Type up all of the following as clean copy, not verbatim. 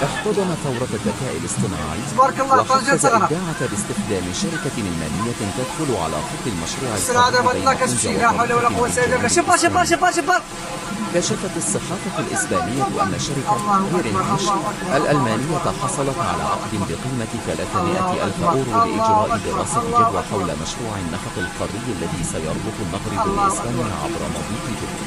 احتضن ثورة الذكاء الاصطناعي تبارك الله. وحفز الإبداع باستخدام شركة ألمانية تدخل على خط المشروع السلعة الخاص لا كتمشي، لا حول ولا قوة إلا بالله. شبر شبر شبر شبر. كشفت الصحافة الإسبانية أن شركة هيرينش الألمانية حصلت على عقد بقيمة 300 ألف أورو لإجراء دراسة جدوى حول مشروع النفق القاري الذي سيربط المغرب بإسبانيا عبر مضيق جدة.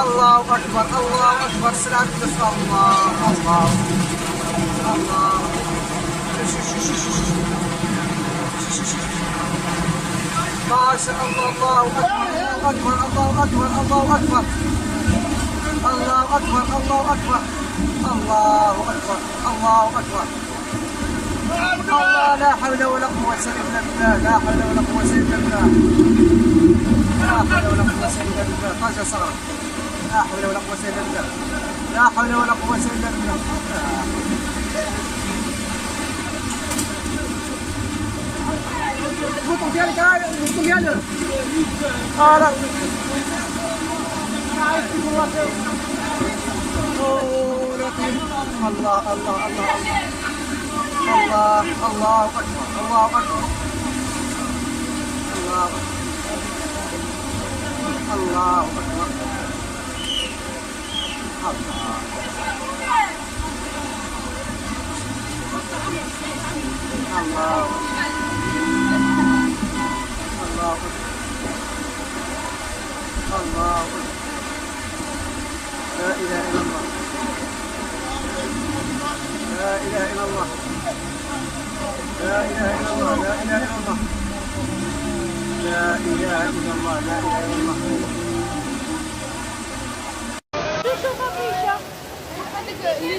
الله أكبر الله أكبر. سلعة الله الله الله. ما شاء الله. الله أكبر الله أكبر الله أكبر الله أكبر الله أكبر الله أكبر الله أكبر. الله لا حول ولا قوة إلا بالله. لا حول ولا قوة إلا بالله. لا حول ولا قوة إلا بالله. طاجة صغرى. لا حول ولا قوة إلا بالله. لا حول ولا قوة إلا بالله. البطل ديالك هاي البطل ديالك. لا. الله الله الله الله الله أكبر الله أكبر الله الله أكبر الله الله الله. لا إله إلا الله. لا إله إلا الله. لا إله إلا الله. لا إله إلا الله. لا إله إلا الله. لا إله إلا الله. شوف فيشة هذيك اللي